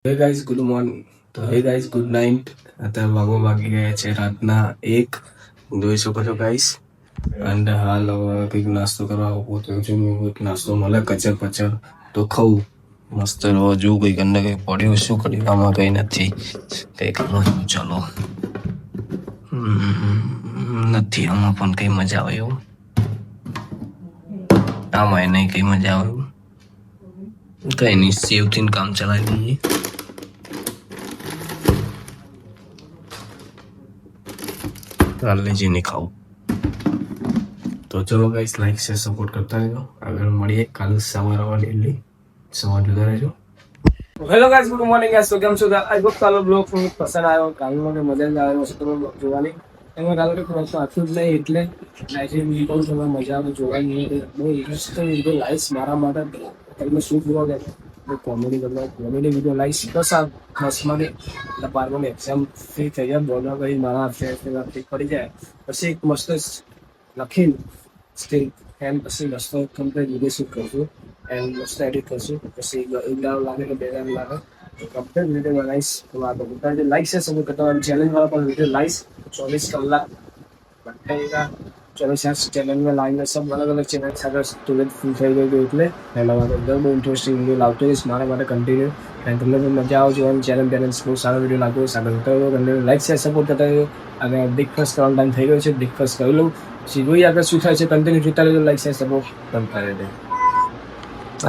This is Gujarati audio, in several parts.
Hey guys good morning. તો હે ગાઈઝ ગુડ નાઇટ. અત્યારે વાગી ગયા છે રાતના 1. જોઈ શકો છો ગાઈઝ. અને હાલ હવે કંઈક નાસ્તો કરવા ઉભો થયો છું. કંઈક નાસ્તો મળે કચર પચર તો ખાઉં મસ્ત. જો કંઈક અંદર કંઈક પડ્યું શું કર્યું આમાં કંઈ નથી. કંઈક ચલો નથી આમાં પણ કંઈ મજા આવે એવું. આમાં નહીં કંઈ મજા આવે એવું. કંઈ નહીં સેવથી કામ ચલાવી દઈએ. કાલે જઈને ખાવું. તો ચલો ગાઈસ લાઈક શેર સપોર્ટ કરતા રહેજો. આગળ મળીએ કાલે સવારે ડેલી સવાર જોતા રહેજો. Hello guys good morning guys. તો કેમ છો? આઈ હોપ કાલો બ્લોગ તમને પસંદ આવ્યો. કાલનો કે મજા જ આવ્યો હશે તમને બ્લોગ જોવાની. એમાં કાલે કે થોડું આખું જ નહીં એટલે લાઈવ બહુ તમને મજા આવે જોવાની. બહુ ઇન્ટરેસ્ટિંગ વિડીયો લાઈસ મારા માટે તમને શું બ્લોગ કોમેડી વિડીયો લાઈસ બસ આ બસમાંથી એટલે બારમાની એક્ઝામ ફ્રી થઈ જાય બોલવા કરી મારા ફ્રી પડી જાય પછી એક મસ્ત લખીને સ્ટીલ એન્ડ પછી મસ્ત કમ્પ્લીટ વિડીયો શૂટ કરશું એન્ડ મસ્ત એડિટ કરશું. પછી એક દાવ લાગે કે 2 દાવ લાગે તો કમ્પ્લીટ વિડીયો બનાવીશ. તો આ તો લાઈક છે સબસ્ક્રાઇબ કરતા ચેલેન્જવાળા પણ વિડીયો લાઈશ 24 કલાક बैठेगा. चलो यार चैनल में लाएंगे सब अलग अलग चैनल अगर तुरंत फुल થઈ ગયું એટલે પહેલા વાર અંદર બહુ ઇન્ટરેસ્ટિંગ વિડીયો લાવતો રહીશ મારા માટે કન્ટિન્યુ. અને તમને પણ મજા આવે જો ચેનલ બેલેન્સ બહુ સારો વિડીયો લાગતો હોય સાગર કરતા હોય તમને લાઈક શેર સપોર્ટ કરતા હોય. અને બ્રેકફાસ્ટ કરવાનો ટાઈમ થઈ ગયો છે. બ્રેકફાસ્ટ કરી લઉં પછી જોઈએ આગળ શું થાય છે. કન્ટિન્યુ જોતા રહેજો. લાઈક શેર સપોર્ટ કરતા રહેજો.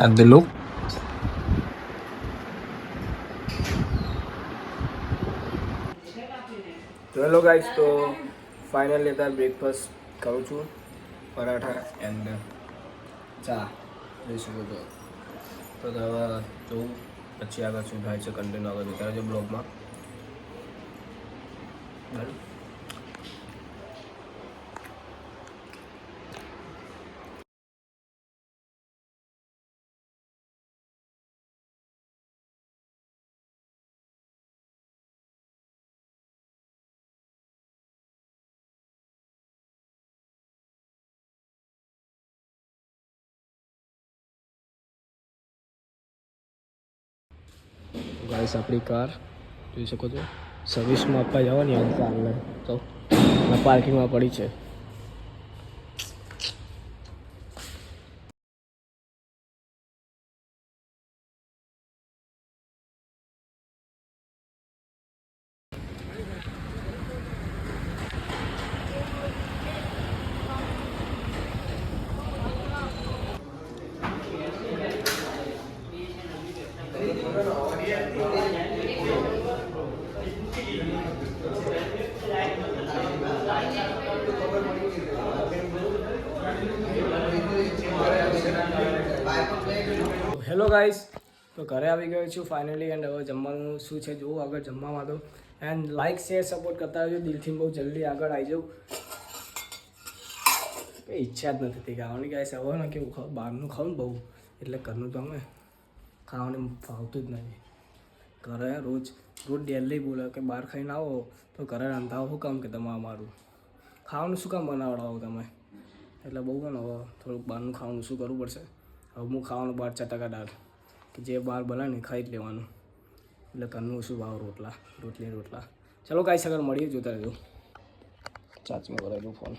આ ધ લુક. તો હેલો ગાઈસ તો ફાઇનલી અત્યારે બ્રેકફાસ્ટ કરું છું. પરાઠા એન્ડ ચા લઈ શકો છો. તો હવે જોઉં પછી આગળ શું થાય છે. કન્ટિન્યુ આગળ જોતા રહેજો બ્લોગમાં. ગાઈસ આપણી કાર જોઈ શકો છો સર્વિસમાં આપવા જવાની આ કારને તો પાર્કિંગમાં પડી છે. હેલો ગાઈસ તો ઘરે આવી ગયો છું ફાઇનલી એન્ડ હવે જમવાનું શું છે જોવું આગળ જમવામાં. તો એન્ડ લાઈક શેર સપોર્ટ કરતા રહેજો દિલથી. બહુ જલ્દી આગળ આવી જાઉં. કંઈ ઈચ્છા જ નથી થતી ખાવાની ગાઈસ. હવે ને કેવું બહારનું ખાવું ને બહુ એટલે ઘરનું તો અમે ખાવાનું ફાવતું જ નથી. ઘરે રોજ ડેલી બોલે કે બહાર ખાઈને આવો તો ઘરે રાંધાવો શું કામ કે તમે અમારું ખાવાનું શું કામ બનાવડાવો તમે. એટલે બહુ પણ હવે થોડુંક બહારનું ખાવાનું શું કરવું પડશે. હવે હું ખાવાનું બહાર ચટાકાદાર કે જે બહાર બનાવે ને ખાઈ જ લેવાનું. એટલે ઘરનું શું ભાવ રોટલા. ચલો કાંઈ આગળ મળીએ જોતા રહેજો. ચાર્જમાં કરાવી દઉં ફોન.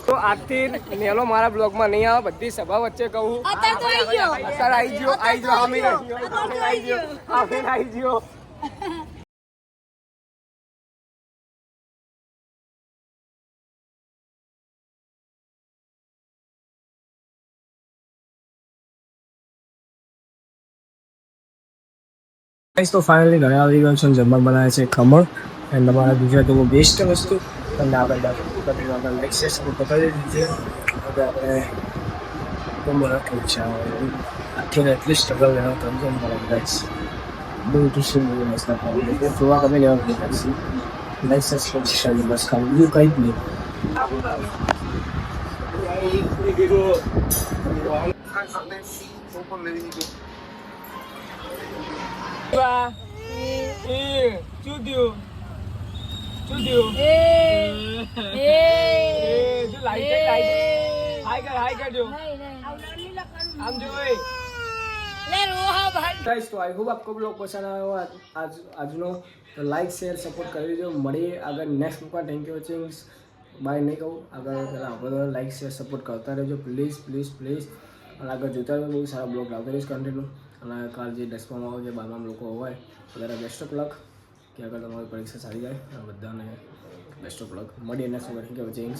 તો આજથી નેલો મારા બ્લોગમાં નહીં આવે. બધી સભા વચ્ચે કહું અત્યારે આવી ગયો. ગાઈસ તો ફાઇનલી ઘરે આવી ગયો છું. જમવા બનાવે છે ખમણ અને તમારા ગુજરાતીનું બેસ્ટ વસ્તુ તમને આગળ લેક્ચર્સ બતાવી દીધી છે. હવે આપણે જમવા રાખ્યું છે. આથી એટલી સ્ટ્રગલ રહેવા તમને મળે ગાઈસ. બહુ ઇન્ટરેસ્ટિંગ બહુ મસ્ત આપણે જોવા ગમે લેવા લેક્ચર્સ પણ બસ ખાલી બીજું કંઈ જ નહીં. गाइस तो आई होप आपको ब्लॉग पसंद आया हो આજનો તો લાઈક શેર સપોર્ટ કરી દેજો. મળીએ આગળ નેક્સ્ટ મૂકવા. Thank you watching. બાય નહીં કહું આગળ પહેલાં આપણે લાઈક શેર સપોર્ટ કરતા રહેજો પ્લીઝ પ્લીઝ પ્લીઝ. અને આગળ જોતા રહો. બહુ સારા બ્લોગ લાવતા રહીશ કન્ટિન્યુ. અને કાલ જે 10માં આવે જે 12માં લોકો હોય વધારે બેસ્ટ ઓફ લક કે આગળ તમારી પરીક્ષા સારી જાય. બધાને બેસ્ટ ઓફ લક. મળીએ નેક્સ્ટ મૂકવા. Thank you watching.